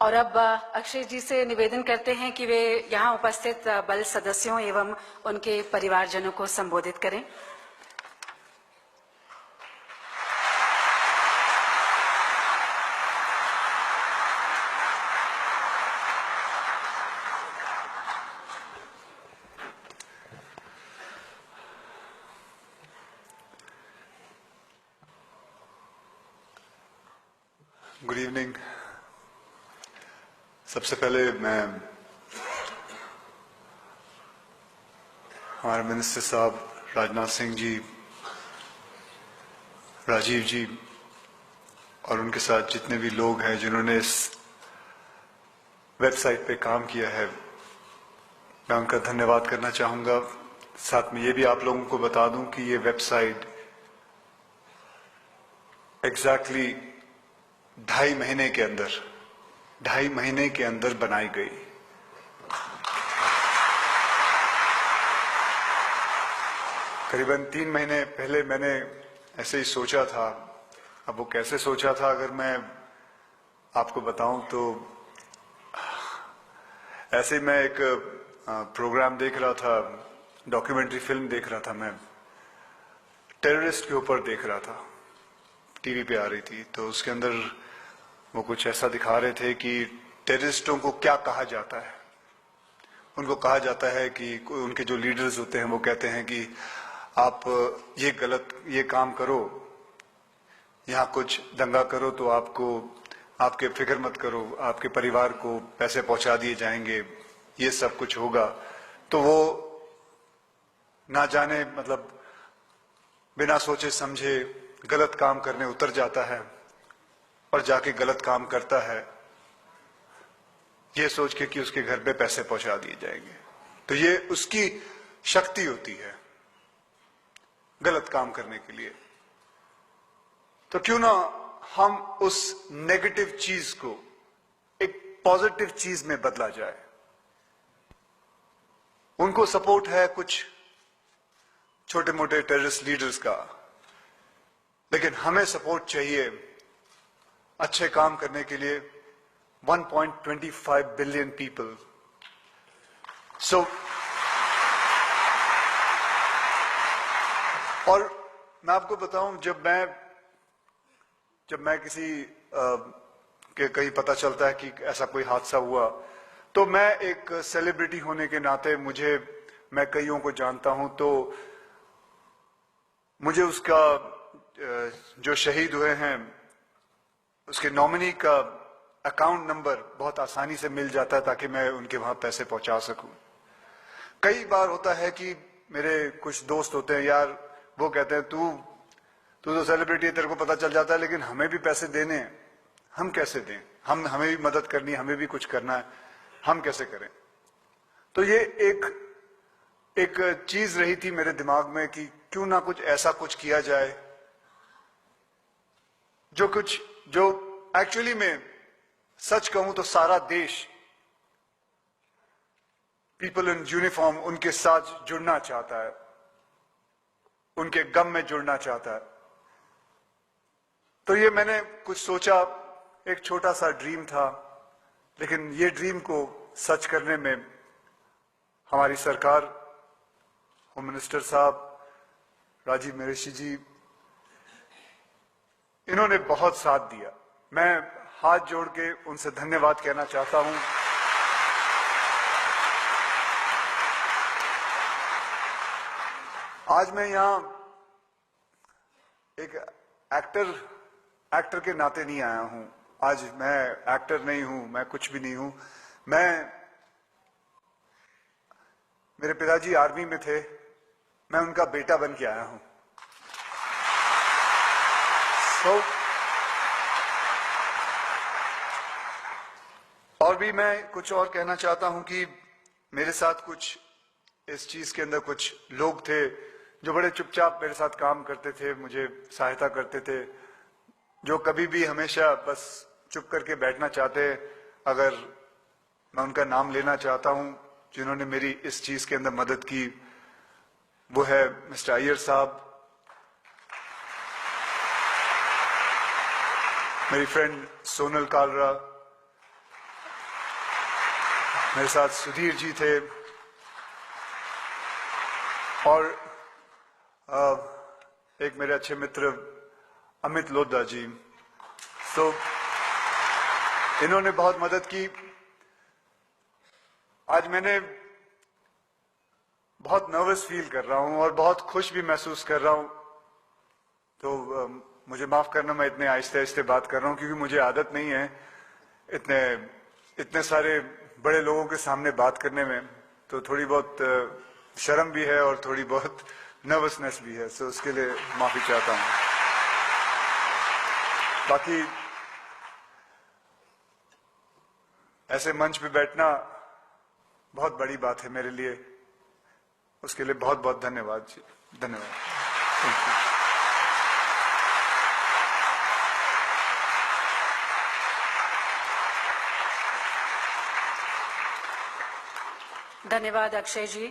और अब अक्षय जी से निवेदन करते हैं कि वे यहाँ उपस्थित बल सदस्यों एवं उनके परिवारजनों को संबोधित करें। Good evening. सबसे पहले मैं हमारे मिनिस्टर साहब राजनाथ सिंह जी, राजीव जी और उनके साथ जितने भी लोग हैं जिन्होंने इस वेबसाइट पे काम किया है, मैं उनका धन्यवाद करना चाहूँगा। साथ में ये भी आप लोगों को बता दूं कि ये वेबसाइट एग्जैक्टली 2.5 महीने के अंदर बनाई गई। करीबन 3 महीने पहले मैंने ऐसे ही सोचा था। अब वो कैसे सोचा था अगर मैं आपको बताऊं तो ऐसे ही मैं एक प्रोग्राम देख रहा था, डॉक्यूमेंट्री फिल्म देख रहा था, मैं टेररिस्ट के ऊपर देख रहा था, टीवी पे आ रही थी। तो उसके अंदर वो कुछ ऐसा दिखा रहे थे कि टेररिस्टों को क्या कहा जाता है। उनको कहा जाता है कि उनके जो लीडर्स होते हैं वो कहते हैं कि आप ये काम करो, यहाँ कुछ दंगा करो तो आपके फिक्र मत करो, आपके परिवार को पैसे पहुंचा दिए जाएंगे, ये सब कुछ होगा। तो वो ना जाने मतलब बिना सोचे समझे गलत काम करने उतर जाता है और जाके गलत काम करता है, ये सोच के कि उसके घर पे पैसे पहुंचा दिए जाएंगे। तो ये उसकी शक्ति होती है गलत काम करने के लिए। तो क्यों ना हम उस नेगेटिव चीज को एक पॉजिटिव चीज में बदला जाए। उनको सपोर्ट है कुछ छोटे मोटे टेररिस्ट लीडर्स का, लेकिन हमें सपोर्ट चाहिए अच्छे काम करने के लिए 1.25 बिलियन पीपल। सो और मैं आपको बताऊं, जब मैं किसी के कहीं पता चलता है कि ऐसा कोई हादसा हुआ, तो मैं एक सेलिब्रिटी होने के नाते मैं कईयों को जानता हूं, तो मुझे उसका जो शहीद हुए हैं उसके नॉमिनी का अकाउंट नंबर बहुत आसानी से मिल जाता है ताकि मैं उनके वहां पैसे पहुंचा सकूं। कई बार होता है कि मेरे कुछ दोस्त होते हैं, यार वो कहते हैं तू तो सेलिब्रिटी है, तेरे को पता चल जाता है, लेकिन हमें भी पैसे देने हैं, हम कैसे दें? हमें भी मदद करनी है, हमें भी कुछ करना है, हम कैसे करें? तो ये एक चीज रही थी मेरे दिमाग में कि क्यों ना कुछ ऐसा कुछ किया जाए जो एक्चुअली में सच कहूं तो सारा देश पीपल इन यूनिफॉर्म उनके साथ जुड़ना चाहता है, उनके गम में जुड़ना चाहता है। तो ये मैंने कुछ सोचा, एक छोटा सा ड्रीम था, लेकिन ये ड्रीम को सच करने में हमारी सरकार, होम मिनिस्टर साहब राजीव मेहरिषि जी, इन्होंने बहुत साथ दिया। मैं हाथ जोड़ के उनसे धन्यवाद कहना चाहता हूं। आज मैं यहां एक एक्टर के नाते नहीं आया हूं। आज मैं एक्टर नहीं हूं, मैं कुछ भी नहीं हूं। मेरे पिताजी आर्मी में थे, मैं उनका बेटा बन के आया हूं। और भी मैं कुछ और कहना चाहता हूं कि मेरे साथ कुछ इस चीज के अंदर कुछ लोग थे जो बड़े चुपचाप मेरे साथ काम करते थे, मुझे सहायता करते थे, जो कभी भी हमेशा बस चुप करके बैठना चाहते। अगर मैं उनका नाम लेना चाहता हूं जिन्होंने मेरी इस चीज के अंदर मदद की, वो है मिस्टर अय्यर साहब, मेरी फ्रेंड सोनल कालरा, मेरे साथ सुधीर जी थे और एक मेरे अच्छे मित्र अमित लोधा जी। तो इन्होंने बहुत मदद की। आज मैंने बहुत नर्वस फील कर रहा हूं और बहुत खुश भी महसूस कर रहा हूं। तो मुझे माफ करना, मैं इतने आहिस्ते आहिस्ते बात कर रहा हूं क्योंकि मुझे आदत नहीं है इतने सारे बड़े लोगों के सामने बात करने में। तो थोड़ी बहुत शर्म भी है और थोड़ी बहुत नर्वसनेस भी है, सो उसके लिए माफी चाहता हूं। बाकी ऐसे मंच पे बैठना बहुत बड़ी बात है मेरे लिए, उसके लिए बहुत बहुत धन्यवाद जी। धन्यवाद। Thank you. धन्यवाद अक्षय जी।